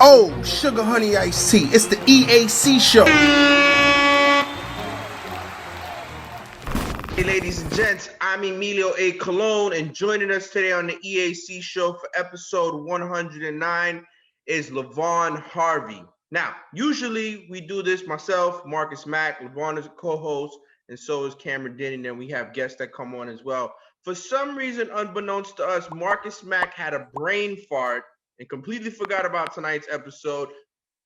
Oh, sugar honey iced tea. It's the EAC Show. Hey, ladies and gents, I'm Emilio A. Colon, and joining us today on the EAC Show for episode 109 is LaVon Harvey. Now, usually we do this myself, Marcus Mack. LaVon is a co-host, and so is Cameron Denny, and we have guests that come on as well. For some reason, unbeknownst to us, Marcus Mack had a brain fart and completely forgot about tonight's episode,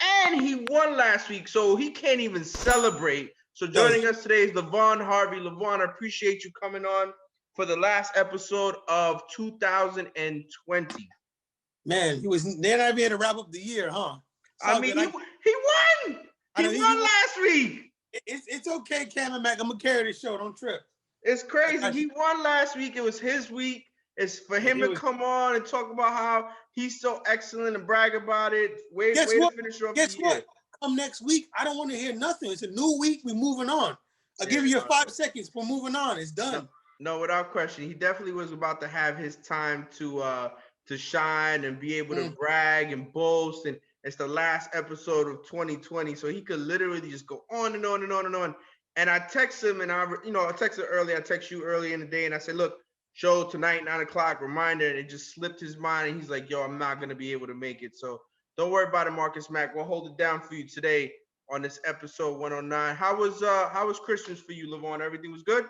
and he won last week, so he can't even celebrate. So joining us today is LaVon Harvey. LaVon, I appreciate you coming on for the last episode of 2020. Man, they're not able to wrap up the year, huh? I mean, he won. He won last week. It's okay, Cam and Mac. I'm gonna carry the show. Don't trip. It's crazy. He won last week. It was his week. It's for him to come on and talk about how he's so excellent and brag about it. Way to finish off the year. Come next week, I don't want to hear nothing. It's a new week. We're moving on. I'll give you your 5 seconds. We're moving on. It's done. No, without question. He definitely was about to have his time to shine and be able to brag and boast. And it's the last episode of 2020, so he could literally just go on and on and on and on. And I text him, and I texted early. I text you early in the day, and I said, look, show tonight, 9 o'clock, reminder. And it just slipped his mind, and he's like, yo, I'm not going to be able to make it. So don't worry about it, Marcus Mack. We'll hold it down for you today on this episode 109. How was Christmas for you, LaVon? Everything was good?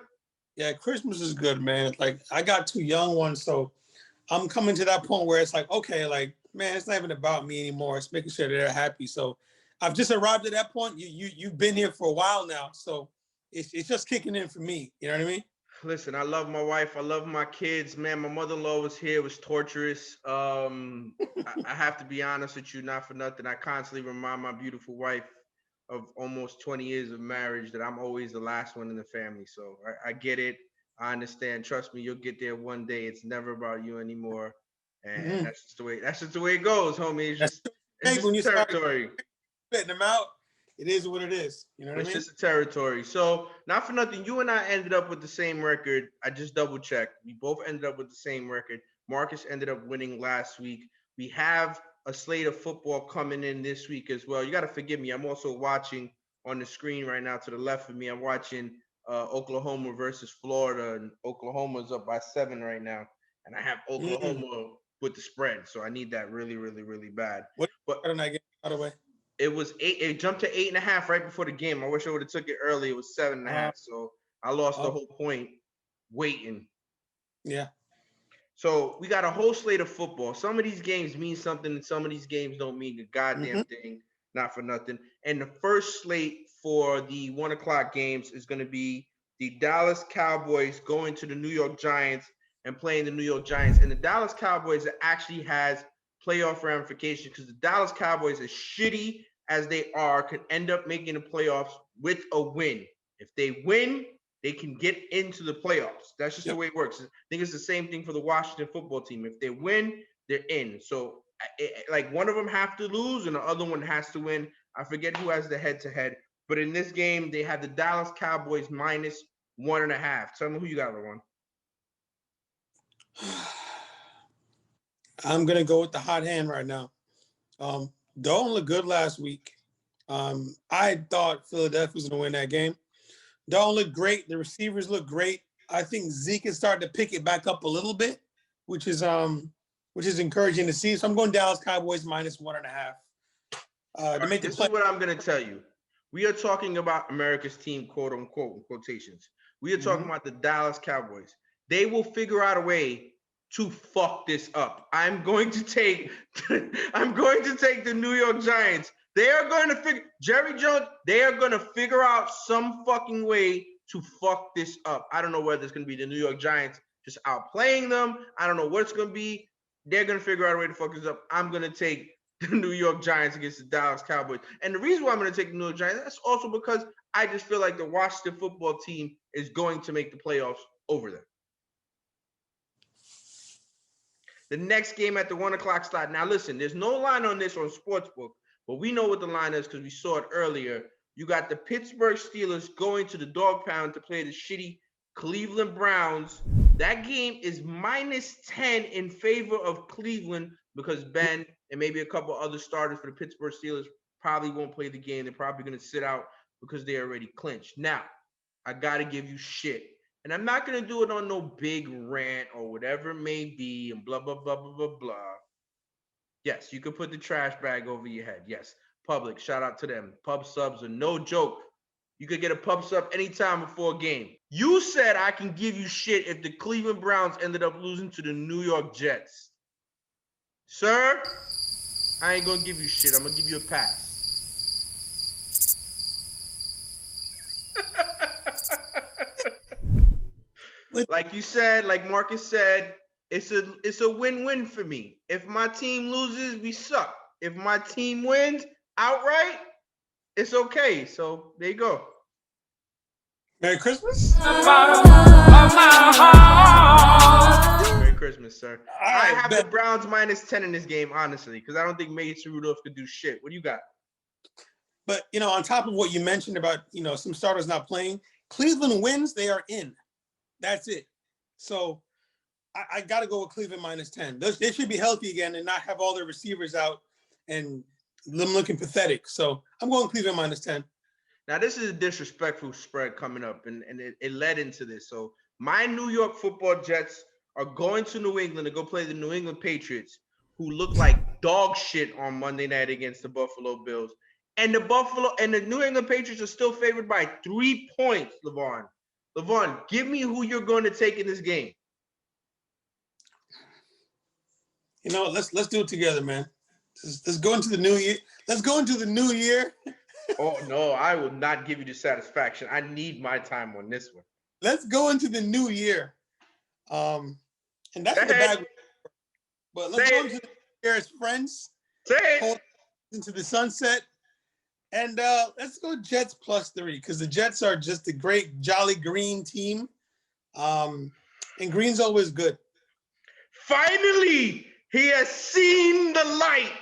Yeah, Christmas is good, man. Like, I got 2 young ones, so I'm coming to that point where it's like, okay, like, man, it's not even about me anymore. It's making sure they're happy. So I've just arrived at that point. You've been here for a while now, so it's just kicking in for me. You know what I mean? Listen, I love my wife. I love my kids, man. My mother-in-law was here. It was torturous. I have to be honest with you, not for nothing. I constantly remind my beautiful wife of almost 20 years of marriage that I'm always the last one in the family. So I get it. I understand. Trust me, you'll get there one day. It's never about you anymore. And that's just the way it goes, homie. It's just territory. Spitting them out. It is what it is. You know what I mean? It's just a territory. So, not for nothing, you and I ended up with the same record. I just double checked. We both ended up with the same record. Marcus ended up winning last week. We have a slate of football coming in this week as well. You got to forgive me. I'm also watching on the screen right now to the left of me. I'm watching Oklahoma versus Florida, and Oklahoma's up by 7 right now. And I have Oklahoma with the spread. So, I need that really, really, really bad. But I don't get out of the way. It was 8. It jumped to 8.5 right before the game. I wish I would have took it early. It was 7.5. So I lost the whole point waiting. Yeah. So we got a whole slate of football. Some of these games mean something, and some of these games don't mean a goddamn thing. Not for nothing. And the first slate for the 1 o'clock games is going to be the Dallas Cowboys going to the New York Giants and playing the New York Giants. And the Dallas Cowboys actually has playoff ramifications because the Dallas Cowboys, as shitty as they are, could end up making the playoffs with a win. If they win, they can get into the playoffs. That's just the way it works. I think it's the same thing for the Washington football team. If they win, they're in. So, like, one of them have to lose and the other one has to win. I forget who has the head-to-head. But in this game, they have the Dallas Cowboys minus 1.5. Tell me who you got, Ron. I'm going to go with the hot hand right now. Dalton looked good last week. I thought Philadelphia was going to win that game. Dalton looked great. The receivers look great. I think Zeke is starting to pick it back up a little bit, which is encouraging to see. So I'm going Dallas Cowboys minus 1.5. This is what I'm going to tell you. We are talking about America's team, quote unquote, in quotations. We are talking about the Dallas Cowboys. They will figure out a way to fuck this up. I'm going to take the New York Giants. They are going to Jerry Jones, they are going to figure out some fucking way to fuck this up. I don't know whether it's going to be the New York Giants just outplaying them. I don't know what it's going to be. They're going to figure out a way to fuck this up. I'm going to take the New York Giants against the Dallas Cowboys. And the reason why I'm going to take the New York Giants, that's also because I just feel like the Washington football team is going to make the playoffs over them. The next game at the 1 o'clock slot. Now, listen, there's no line on this on Sportsbook, but we know what the line is because we saw it earlier. You got the Pittsburgh Steelers going to the dog pound to play the shitty Cleveland Browns. That game is minus 10 in favor of Cleveland because Ben and maybe a couple other starters for the Pittsburgh Steelers probably won't play the game. They're probably going to sit out because they already clinched. Now, I got to give you shit. And I'm not going to do it on no big rant or whatever it may be and blah, blah, blah, blah, blah, blah. Yes, you could put the trash bag over your head. Yes, Public, shout out to them. Pub subs are no joke. You could get a pub sub anytime before a game. You said I can give you shit if the Cleveland Browns ended up losing to the New York Jets. Sir, I ain't going to give you shit. I'm going to give you a pass. Like you said, like Marcus said, it's a win-win for me. If my team loses, we suck. If my team wins outright, it's okay. So there you go. Merry Christmas. Merry Christmas, sir. I have the Browns -10 in this game, honestly, because I don't think Mason Rudolph could do shit. What do you got? But, on top of what you mentioned about, some starters not playing, Cleveland wins, they are in. That's it. So I got to go with Cleveland -10. They should be healthy again and not have all their receivers out and them looking pathetic. So I'm going Cleveland -10. Now, this is a disrespectful spread coming up, and it led into this. So my New York Football Jets are going to New England to go play the New England Patriots, who look like dog shit on Monday night against the Buffalo Bills. And the New England Patriots are still favored by 3 points, LeVon. LeVon, give me who you're going to take in this game. Let's do it together, man. Let's go into the new year. Let's go into the new year. Oh, no, I will not give you the satisfaction. I need my time on this one. Let's go into the new year. And that's the bag. But let's go into the new year as friends. Say it. Into the sunset. And let's go Jets +3 because the Jets are just a great, jolly green team. And green's always good. Finally, he has seen the light.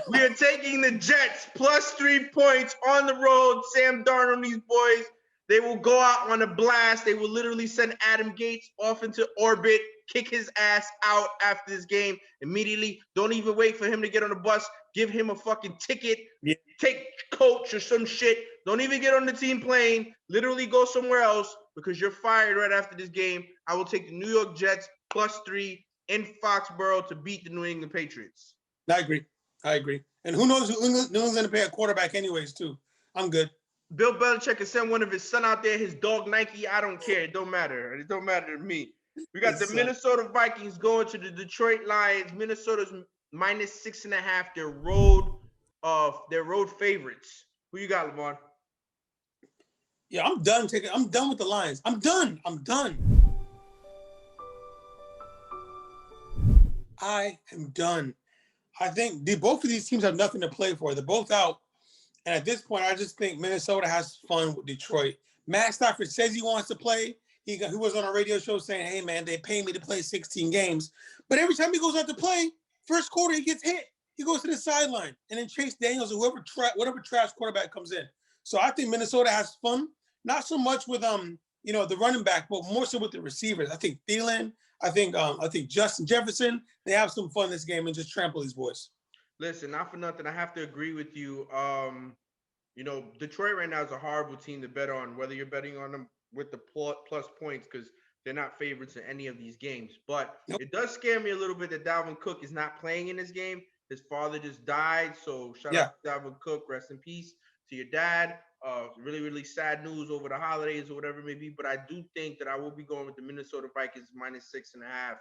We are taking the Jets +3 points on the road. Sam Darnold and these boys, they will go out on a blast. They will literally send Adam Gates off into orbit, kick his ass out after this game immediately. Don't even wait for him to get on the bus. Give him a fucking ticket. Yeah. Take coach or some shit. Don't even get on the team plane. Literally go somewhere else because you're fired right after this game. I will take the New York Jets +3 in Foxborough to beat the New England Patriots. I agree. And who knows who New England's going to pay a quarterback anyways, too. I'm good. Bill Belichick can send one of his son out there, his dog Nike. I don't care. It don't matter. It don't matter to me. We got the Minnesota Vikings going to the Detroit Lions. Minnesota's -6.5. Their road favorites. Who you got, LeVon? Yeah, I'm done with the Lions. I'm done. I am done. I think both of these teams have nothing to play for. They're both out. And at this point, I just think Minnesota has fun with Detroit. Matt Stafford says he wants to play. He was on a radio show saying, hey, man, they pay me to play 16 games. But every time he goes out to play, first quarter, he gets hit. He goes to the sideline. And then Chase Daniels or whatever trash quarterback comes in. So I think Minnesota has fun. Not so much with the running back, but more so with the receivers. I think Thielen, I think Justin Jefferson, they have some fun this game and just trample these boys. Listen, not for nothing, I have to agree with you. Detroit right now is a horrible team to bet on, whether you're betting on them with the plus points because they're not favorites in any of these games. But It does scare me a little bit that Dalvin Cook is not playing in this game. His father just died, so shout out to Dalvin Cook. Rest in peace to your dad. Really, really sad news over the holidays or whatever it may be. But I do think that I will be going with the Minnesota Vikings -6.5.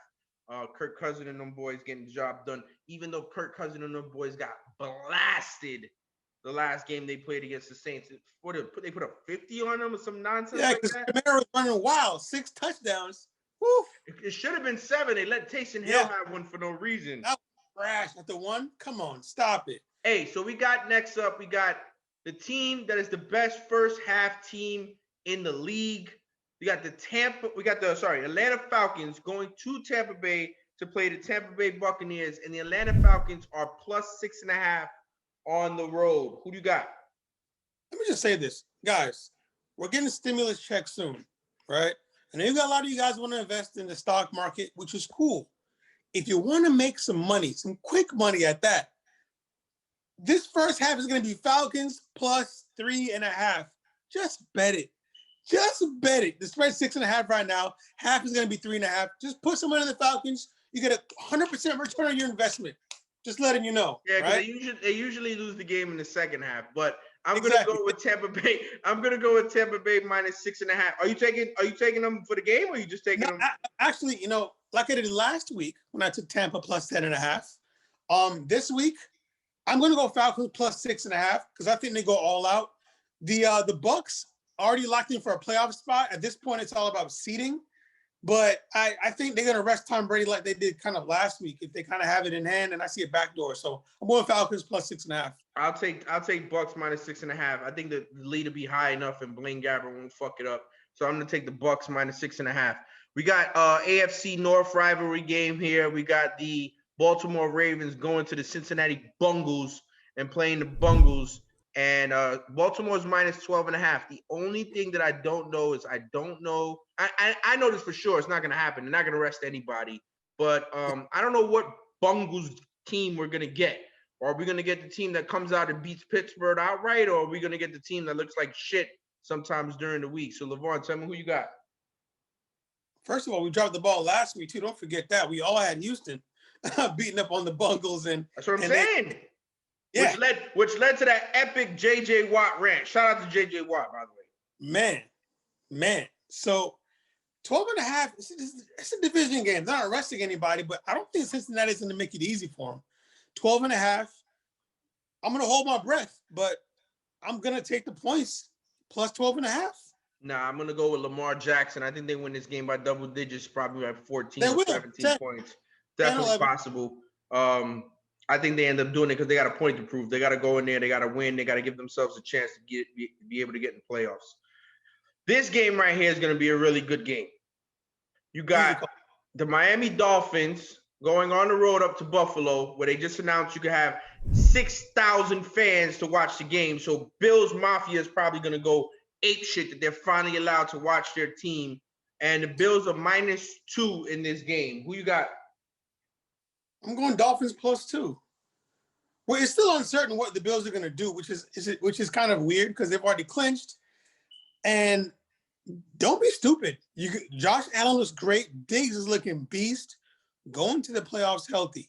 Kirk Cousins and them boys getting the job done, even though Kirk Cousins and them boys got blasted the last game they played against the Saints. They put up 50 on them or some nonsense like that? Yeah, because Kamara was running wild. 6 touchdowns. Woo. It should have been 7. They let Taysom Hill have one for no reason. That was trash at the one. Come on, stop it. Hey, so we got next up, we got the team that is the best first half team in the league. We got the Atlanta Falcons going to Tampa Bay to play the Tampa Bay Buccaneers, and the Atlanta Falcons are +6.5 on the road. Who do you got? Let me just say this, guys. We're getting a stimulus check soon, right? And you got a lot of you guys want to invest in the stock market, which is cool. if you want to make some money, some quick money at that, this first half is going to be Falcons plus 3.5. Just bet it. Just bet it. The spread's 6.5 right now. Half is going to be 3.5. Just put some money in the Falcons. You get a 100% return on your investment. Just letting you know. Yeah, because right? they usually lose the game in the second half. But I'm gonna go with Tampa Bay. I'm gonna go with Tampa Bay minus 6.5. Are you taking them for the game, or are you just taking them? Actually, like I did last week when I took Tampa plus 10.5. This week I'm gonna go Falcons plus 6.5 because I think they go all out. The Bucks already locked in for a playoff spot. At this point, it's all about seeding. But I think they're going to rest Tom Brady like they did kind of last week if they kind of have it in hand, and I see a backdoor. So I'm going Falcons plus 6.5. I'll take Bucks minus 6.5. I think the lead will be high enough, and Blaine Gabbert won't fuck it up. So I'm going to take the Bucks minus 6.5. We got AFC North rivalry game here. We got the Baltimore Ravens going to the Cincinnati Bengals and playing the Bengals. And Baltimore's minus 12.5. The only thing that I don't know is I know this for sure. It's not going to happen. They're not going to arrest anybody. But I don't know what Bengals team we're going to get. Are we going to get the team that comes out and beats Pittsburgh outright, or are we going to get the team that looks like shit sometimes during the week? So, LeVar, tell me who you got. First of all, we dropped the ball last week, too. Don't forget that. We all had Houston beating up on the Bengals. That's what I'm saying. Yeah. Which led to that epic J.J. Watt rant. Shout out to J.J. Watt, by the way. Man. So 12.5, it's a division game. They're not arresting anybody, but I don't think Cincinnati's going to make it easy for them. 12.5, I'm going to hold my breath, but I'm going to take the points plus 12.5. Nah, I'm going to go with Lamar Jackson. I think they win this game by double digits, probably like 14 or 17 points. Definitely possible. I think they end up doing it because they got a point to prove. They got to go in there. They got to win. They got to give themselves a chance to be able to get in the playoffs. This game right here is going to be a really good game. You got the Miami Dolphins going on the road up to Buffalo, where they just announced you could have 6,000 fans to watch the game. So Bills Mafia is probably going to go ape shit that they're finally allowed to watch their team. And the Bills are -2 in this game. Who you got? I'm going Dolphins +2. Well, it's still uncertain what the Bills are going to do, which is kind of weird because they've already clinched. And don't be stupid. Josh Allen looks great. Diggs is looking beast. Going to the playoffs healthy.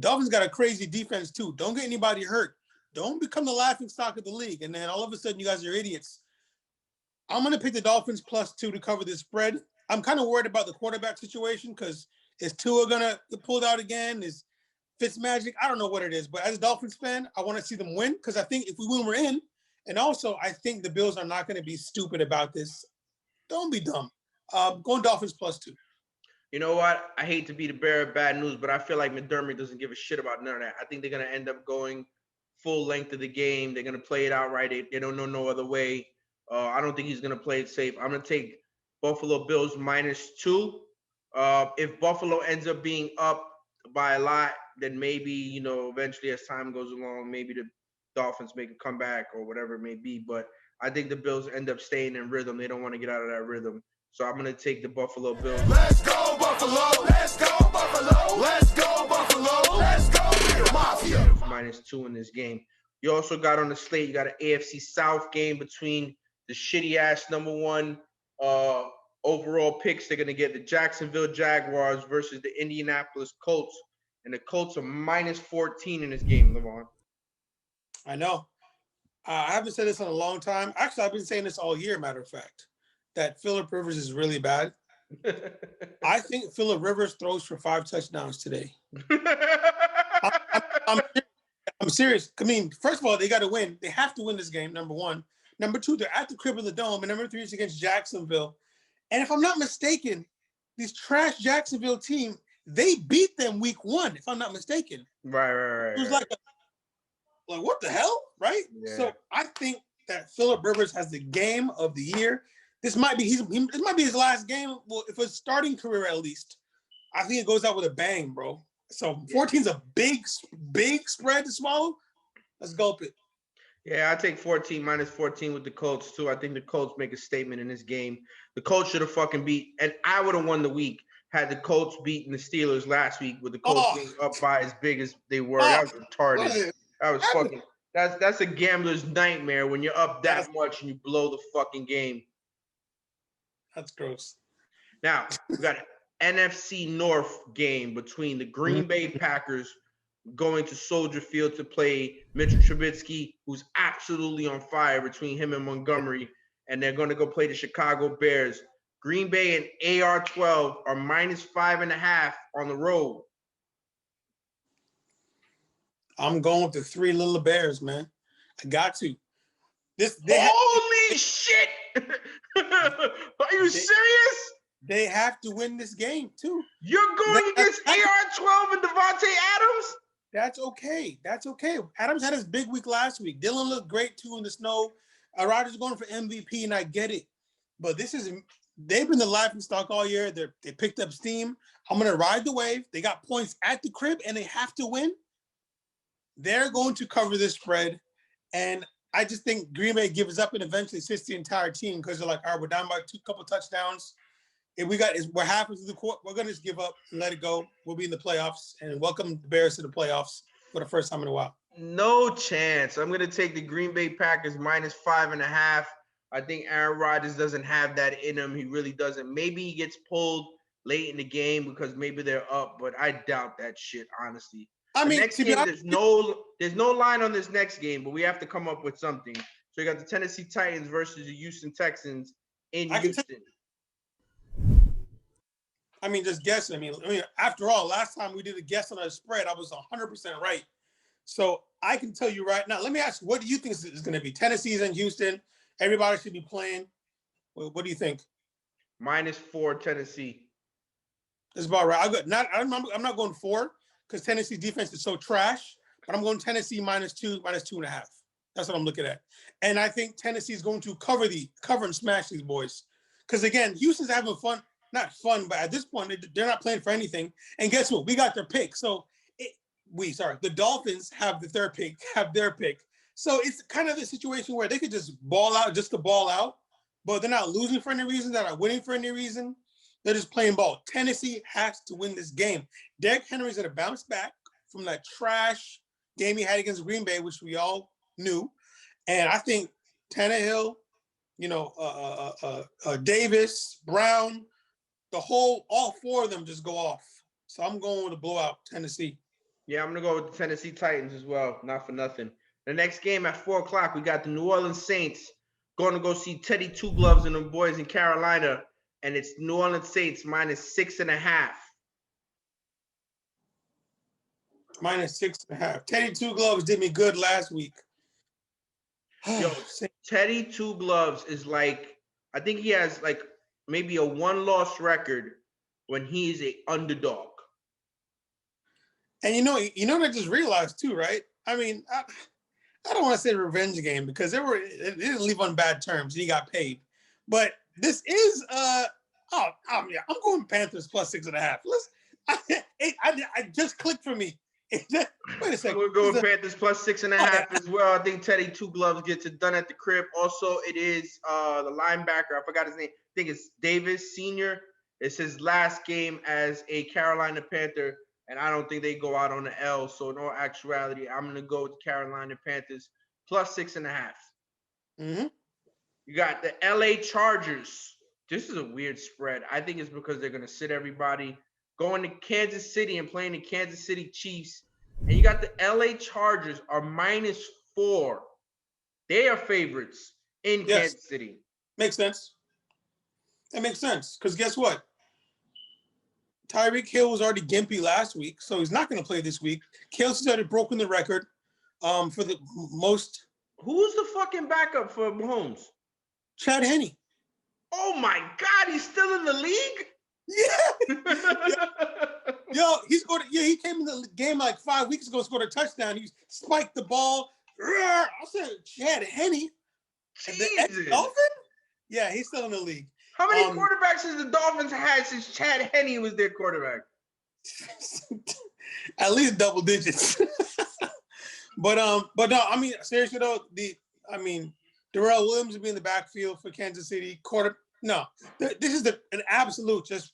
Dolphins got a crazy defense too. Don't get anybody hurt. Don't become the laughing stock of the league. And then all of a sudden you guys are idiots. I'm going to pick the Dolphins +2 to cover this spread. I'm kind of worried about the quarterback situation because is Tua going to get pulled out again? Is Fitzmagic? I don't know what it is. But as a Dolphins fan, I want to see them win because I think if we win, we're in. And also, I think the Bills are not going to be stupid about this. Don't be dumb. Going Dolphins +2. You know what? I hate to be the bearer of bad news, but I feel like McDermott doesn't give a shit about none of that. I think they're going to end up going full length of the game. They're going to play it out right. They don't know no other way. I don't think he's going to play it safe. I'm going to take Buffalo Bills -2. If Buffalo ends up being up by a lot, then maybe, eventually as time goes along, maybe the Dolphins make a comeback or whatever it may be. But I think the Bills end up staying in rhythm. They don't want to get out of that rhythm. So I'm going to take the Buffalo Bills. Let's go, Buffalo. Let's go, Buffalo. Let's go, Buffalo. Let's go, Bill Mafia. -2 in this game. You also got on the slate, you got an AFC South game between the shitty-ass #1 overall picks. They're going to get the Jacksonville Jaguars versus the Indianapolis Colts. And the Colts are -14 in this game, LeVar. I know. I haven't said this in a long time. Actually, I've been saying this all year, matter of fact, that Phillip Rivers is really bad. I think Phillip Rivers throws for 5 touchdowns today. I'm serious. I mean, first of all, they got to win. They have to win this game, #1. #2, they're at the crib of the Dome. And #3 is against Jacksonville. And if I'm not mistaken, this trash Jacksonville team, they beat them week 1, if I'm not mistaken. Right. It was like what the hell, right? Yeah. So I think that Phillip Rivers has the game of the year. This might be his last game. Well, if it's starting career at least, I think it goes out with a bang, bro. So 14's a big spread to swallow. Let's gulp it. Yeah, I take 14 -14 with the Colts too. I think the Colts make a statement in this game. The Colts should have fucking beat, and I would have won the week had the Colts beating the Steelers last week with the Colts being up by as big as they were. That was retarded. That was fucking. That's a gambler's nightmare when you're up that much and you blow the fucking game. That's gross. Now we got an NFC North game between the Green Bay Packers going to Soldier Field to play Mitchell Trubisky, who's absolutely on fire between him and Montgomery, and they're going to go play the Chicago Bears. Green Bay and AR-12 are -5.5 on the road. I'm going with the 3 little Bears, man. I got to. Holy shit! Are you serious? They have to win this game, too. You're going against AR-12 and Devontae Adams? That's okay. That's okay. Adams had his big week last week. Dylan looked great, too, in the snow. Rodgers is going for MVP, and I get it. But they've been the laughing stock all year. They picked up steam. I'm going to ride the wave. They got points at the crib, and they have to win. They're going to cover this spread. And I just think Green Bay gives up and eventually sits the entire team because they're like, all right, we're down by a couple touchdowns. If we're halfway through the court, we're going to just give up and let it go. We'll be in the playoffs and welcome the Bears to the playoffs for the first time in a while. No chance. I'm going to take the Green Bay Packers -5.5. I think Aaron Rodgers doesn't have that in him. He really doesn't. Maybe he gets pulled late in the game because maybe they're up, but I doubt that shit, honestly. Next game, there's no line on this next game, but we have to come up with something. So you got the Tennessee Titans versus the Houston Texans in Houston. Just guessing. I mean, after all, last time we did a guess on a spread, I was 100% right. So I can tell you right now. Let me ask you, what do you think is going to be? Tennessee's in Houston. Everybody should be playing. What do you think? -4 Tennessee. That's about right. I'm not going 4 because Tennessee's defense is so trash. But I'm going Tennessee -2, -2.5. That's what I'm looking at. And I think Tennessee is going to cover and smash these boys. Because again, Houston's having fun. Not fun, but at this point, they're not playing for anything. And guess what? We got their pick. So the Dolphins have their pick. So it's kind of the situation where they could just ball out just to ball out, but they're not losing for any reason. They're not winning for any reason. They're just playing ball. Tennessee has to win this game. Derrick Henry's going to bounce back from that trash game he had against Green Bay, which we all knew. And I think Tannehill, Davis, Brown, all 4 of them just go off. So I'm going with a blowout, Tennessee. Yeah, I'm going to go with the Tennessee Titans as well, not for nothing. The next game at 4 o'clock, we got the New Orleans Saints going to go see Teddy Two Gloves and them boys in Carolina, and it's New Orleans Saints -6.5. -6.5. Teddy Two Gloves did me good last week. Yo, Teddy Two Gloves is like, I think he has like maybe a 1-loss record when he's a underdog. And you know what I just realized too, right? I mean, I don't want to say revenge game because it didn't leave on bad terms and he got paid. But this is I'm going Panthers +6.5. I just clicked for me. Wait a second. We're going Panthers +6.5 as well. I think Teddy Two Gloves gets it done at the crib. Also, it is the linebacker. I forgot his name. I think it's Davis Sr. It's his last game as a Carolina Panther, and I don't think they go out on the L. So in all actuality, I'm going to go with the Carolina Panthers +6.5. Mm-hmm. You got the LA Chargers. This is a weird spread. I think it's because they're going to sit everybody. Going to Kansas City and playing the Kansas City Chiefs. And you got the LA Chargers are -4. They are favorites in Kansas City. Makes sense. That makes sense. Because guess what? Tyreek Hill was already gimpy last week, so he's not going to play this week. Kelsey's already broken the record for the most. Who's the fucking backup for Mahomes? Chad Henne. Oh my God, he's still in the league? Yeah. Yo, he came in the game like 5 weeks ago, scored a touchdown. He spiked the ball. I said, Chad Henne. The Dolphin? Yeah, he's still in the league. How many quarterbacks has the Dolphins had since Chad Henne was their quarterback? At least double digits. But no, I mean, seriously though, Darrell Williams will be in the backfield for Kansas City. This is an absolute just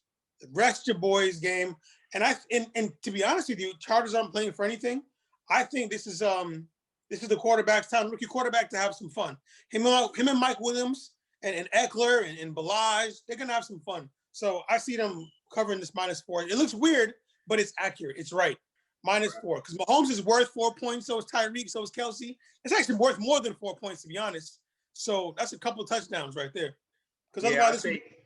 rest your boys game. And to be honest with you, Chargers aren't playing for anything. I think this is the quarterback's time, rookie quarterback, to have some fun. Him and Mike Williams and Eckler and Balaj, they're gonna have some fun. So I see them covering this -4. It looks weird, but it's accurate. It's right. -4. Because Mahomes is worth 4 points, so is Tyreek, so is Kelsey. It's actually worth more than 4 points, to be honest. So that's a couple of touchdowns right there. Because otherwise,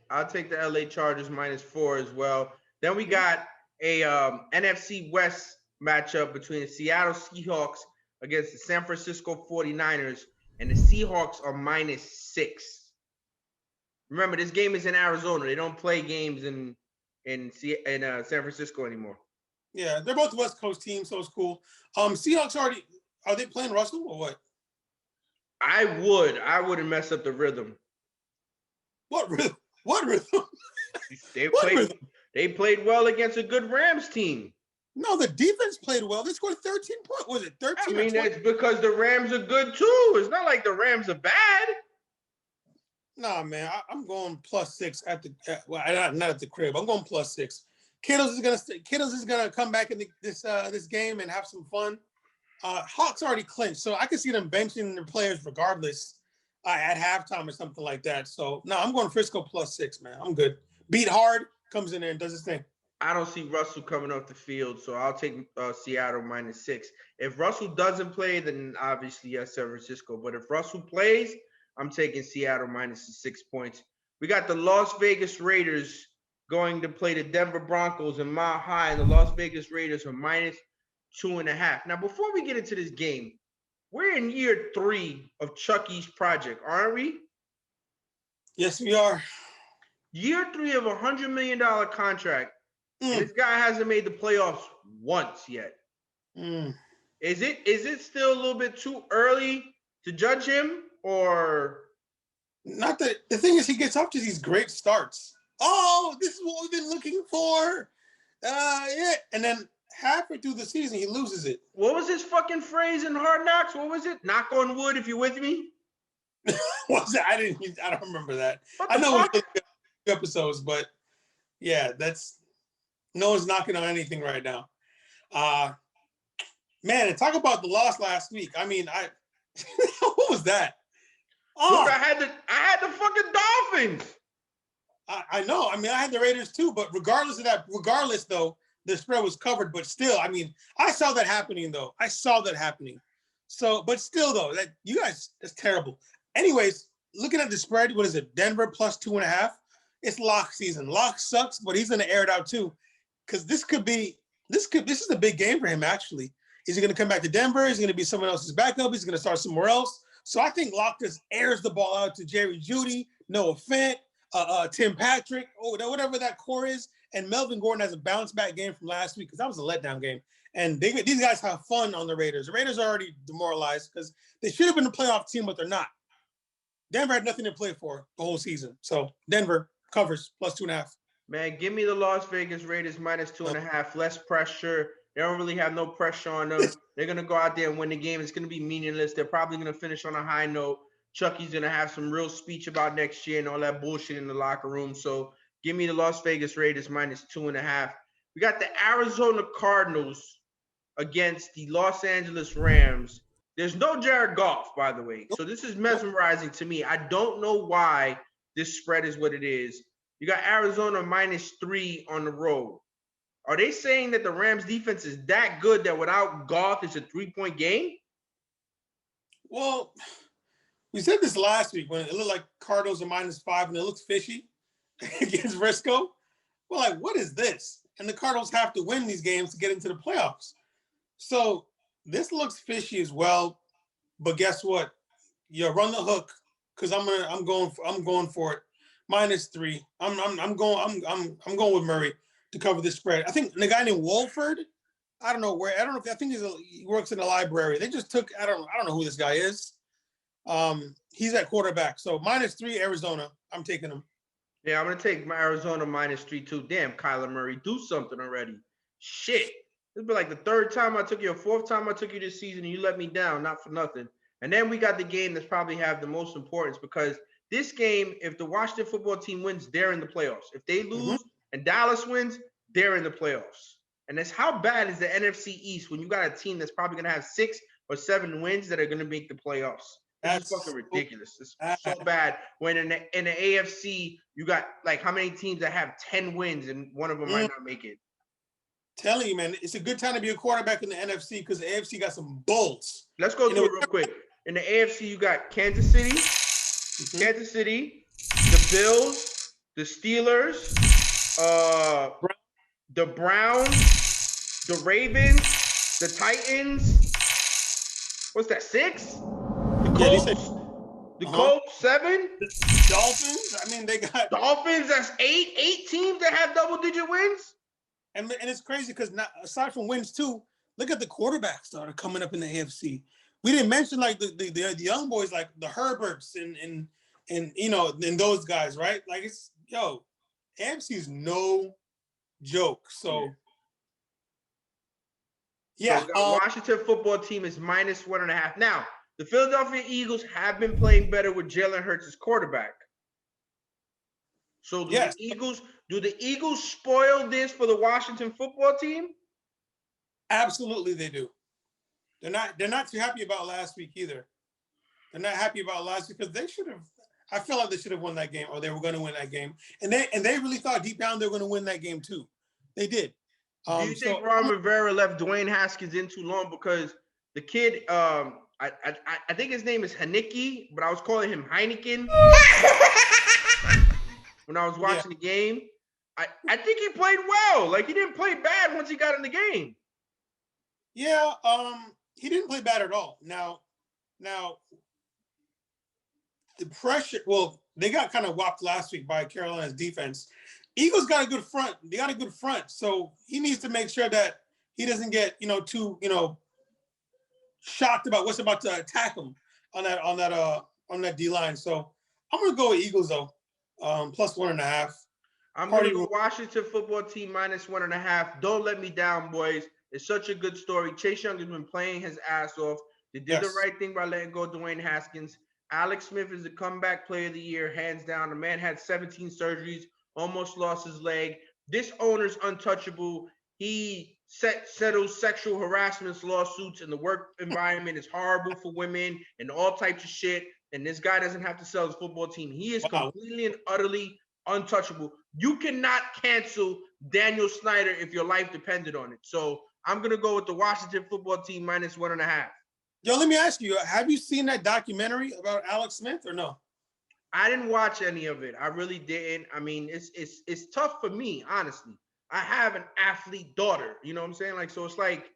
I'll take the LA Chargers -4 as well. Then we got a NFC West matchup between the Seattle Seahawks against the San Francisco 49ers, and the Seahawks are -6. Remember, this game is in Arizona. They don't play games in San Francisco anymore. Yeah, they're both West Coast teams, so it's cool. Seahawks are they playing Russell or what? I wouldn't mess up the rhythm. What rhythm? What rhythm? They played well against a good Rams team. No, the defense played well. They scored 13 points. Was it 13? I mean, it's because the Rams are good too. It's not like the Rams are bad. Nah, man, I'm going +6 not at the crib. I'm going +6. Kittles is gonna come back in this game and have some fun. Hawks already clinched, so I can see them benching their players regardless at halftime or something like that. So no, I'm going Frisco +6, man. I'm good. Beat Hard comes in there and does his thing. I don't see Russell coming off the field, so I'll take Seattle -6. If Russell doesn't play, then obviously yes, San Francisco. But if Russell plays, I'm taking Seattle -6 points. We got the Las Vegas Raiders going to play the Denver Broncos in Mile High, and the Las Vegas Raiders are -2.5. Now, before we get into this game, we're in year 3 of Chucky's project, aren't we? Yes, we are. Year 3 of a $100 million contract. And this guy hasn't made the playoffs once yet. Is it still a little bit too early to judge him, or not? The thing is, he gets off to these great starts. Oh, this is what we've been looking for. Yeah, and then halfway through the season, he loses it. What was his fucking phrase in Hard Knocks? What was it? Knock on wood if you're with me. What's that? I don't remember that. I know it was episodes, but yeah, no one's knocking on anything right now. Man, and talk about the loss last week. I mean, what was that? Oh, look, I had the fucking Dolphins. I know. I mean, I had the Raiders too, but regardless though, the spread was covered. But still, I mean, I saw that happening though. So, but still though, that's terrible. Anyways, looking at the spread, what is it? Denver +2.5. It's lock season. Lock sucks, but he's gonna air it out too. Because this is a big game for him, actually. Is he going to come back to Denver? Is he going to be someone else's backup? He's going to start somewhere else. So I think Locke just airs the ball out to Jerry Jeudy, Noah Fant, Tim Patrick, whatever that core is. And Melvin Gordon has a bounce back game from last week because that was a letdown game. And these guys have fun on the Raiders. The Raiders are already demoralized because they should have been a playoff team, but they're not. Denver had nothing to play for the whole season. So Denver covers +2.5. Man, give me the Las Vegas Raiders -2.5. Less pressure. They don't really have no pressure on them. They're going to go out there and win the game. It's going to be meaningless. They're probably going to finish on a high note. Chucky's going to have some real speech about next year and all that bullshit in the locker room. So give me the Las Vegas Raiders -2.5. We got the Arizona Cardinals against the Los Angeles Rams. There's no Jared Goff, by the way. So this is mesmerizing to me. I don't know why this spread is what it is. You got Arizona -3 on the road. Are they saying that the Rams defense is that good that without Goff, it's a 3-point game? Well, we said this last week when it looked like Cardinals are -5 and it looks fishy against Frisco. We're like, what is this? And the Cardinals have to win these games to get into the playoffs. So this looks fishy as well. But guess what? You run the hook because I'm going for it. -3. I'm going with Murray to cover this spread. I think the guy named Wolford, I think he works in the library. They just took, I don't know who this guy is. He's at quarterback. So -3 Arizona. I'm taking him. Yeah, I'm going to take my Arizona -3 too. Damn, Kyler Murray, do something already. Shit. This has been like the third time I took you, or fourth time I took you this season, and you let me down, not for nothing. And then we got the game that's probably have the most importance because this game, if the Washington football team wins, they're in the playoffs. If they lose and Dallas wins, they're in the playoffs. And that's how bad is the NFC East when you got a team that's probably going to have 6 or 7 wins that are going to make the playoffs. That's fucking ridiculous. It's so bad. When in the AFC, you got like how many teams that have 10 wins and one of them might not make it. Telling you, man, it's a good time to be a quarterback in the NFC because the AFC got some bolts. Let's go through it real quick. In the AFC, you got Kansas City, the Bills, the Steelers, the Browns, the Ravens, the Titans. What's that? 6? The Colts, 7. Dolphins. I mean, they got Dolphins. That's 8. 8 teams that have double-digit wins. And it's crazy because aside from wins too, look at the quarterbacks that are coming up in the AFC. We didn't mention like the young boys like the Herberts and and those guys, right? Like it's AFC is no joke. So yeah, Washington football team is -1.5. Now the Philadelphia Eagles have been playing better with Jalen Hurts as quarterback. So do the Eagles spoil this for the Washington football team? Absolutely, they do. They're not too happy about last week either. They're not happy about last week because they should have. I feel like they should have won that game, or they were going to win that game, and they really thought deep down they were going to win that game too. They did. Do you think Ron Rivera left Dwayne Haskins in too long because the kid? I think his name is Haneke, but I was calling him Heineken when I was watching the game. I think he played well. Like he didn't play bad once he got in the game. Yeah, he didn't play bad at all. Now the pressure. Well, they got kind of whopped last week by Carolina's defense. Eagles got a good front. They got a good front, so he needs to make sure that he doesn't get too shocked about what's about to attack him on that D line. So I'm gonna go with Eagles though, +1.5. I'm going to go Washington football team -1.5. Don't let me down, boys. It's such a good story. Chase Young has been playing his ass off. They did the right thing by letting go of Dwayne Haskins. Alex Smith is the comeback player of the year, hands down. The man had 17 surgeries, almost lost his leg. This owner's untouchable. He settles sexual harassment lawsuits, and the work environment is horrible for women and all types of shit. And this guy doesn't have to sell his football team. He is completely and utterly untouchable. You cannot cancel Daniel Snyder if your life depended on it. So I'm going to go with the Washington football team -1.5. Yo, let me ask you, have you seen that documentary about Alex Smith or no? I didn't watch any of it. I really didn't. I mean, it's tough for me, honestly. I have an athlete daughter, you know what I'm saying? Like, so it's like,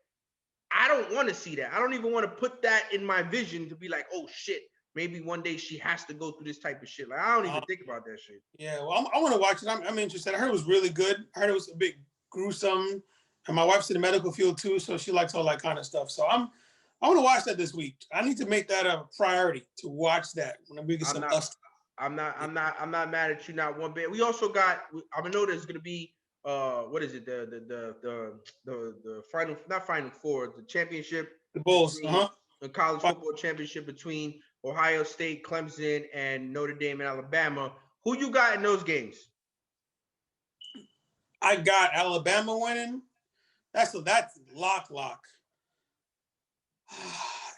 I don't want to see that. I don't even want to put that in my vision to be like, oh shit, maybe one day she has to go through this type of shit. Like, I don't even think about that shit. Yeah, well, I want to watch it. I'm interested. I heard it was really good. I heard it was a bit gruesome. And my wife's in the medical field too, so she likes all that kind of stuff. So I want to watch that this week. I need to make that a priority to watch that when we get some dust. I'm not mad at you, not one bit. We also got. I know there's gonna be what is it? The final, not Final Four, the championship. The Bulls. The college football championship between Ohio State, Clemson, and Notre Dame and Alabama. Who you got in those games? I got Alabama winning. That's lock.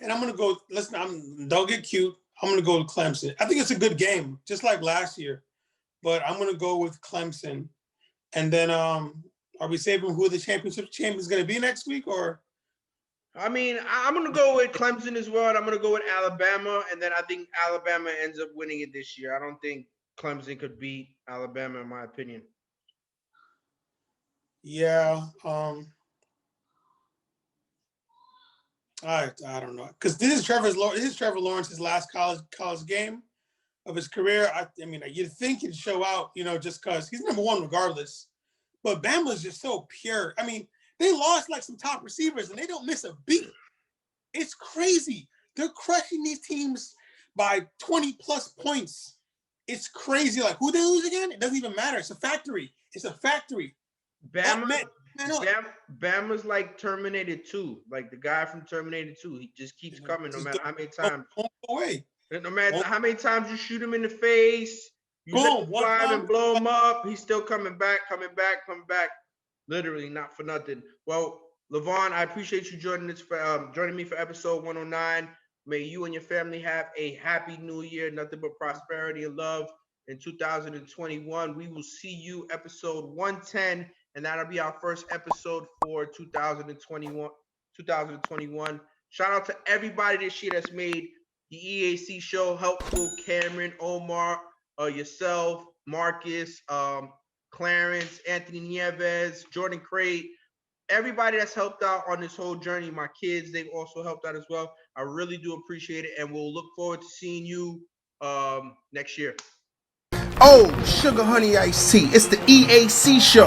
And I'm gonna go. Listen, don't get cute. I'm gonna go with Clemson. I think it's a good game, just like last year. But I'm gonna go with Clemson. And then, are we saving who the championship champion is gonna be next week, or? I mean, I'm gonna go with Clemson as well. And I'm gonna go with Alabama, and then I think Alabama ends up winning it this year. I don't think Clemson could beat Alabama, in my opinion. Yeah. I don't know, because this is Trevor Lawrence's last college game of his career. I mean, you'd think he'd show out, just because he's number one regardless. But Bama's just so pure. I mean, they lost like some top receivers and they don't miss a beat. It's crazy. They're crushing these teams by 20 plus points. It's crazy. Like, who they lose again? It doesn't even matter. It's a factory. Bama's like Terminator 2, like the guy from Terminator 2. He just keeps coming no matter how many times. No matter how many times you shoot him in the face, You Boom, let him one fly him time. and blow him up. He's still coming back. Literally, not for nothing. Well, Levon, I appreciate you joining me for episode 109. May you and your family have a happy new year, nothing but prosperity and love in 2021. We will see you episode 110, and that'll be our first episode for 2021. Shout out to everybody this year that's made the EAC show helpful. Cameron, Omar, yourself, Marcus, Clarence, Anthony Nieves, Jordan Crate, everybody that's helped out on this whole journey. My kids, they've also helped out as well. I really do appreciate it, and we'll look forward to seeing you next year. Oh, sugar honey iced tea. It's the EAC show.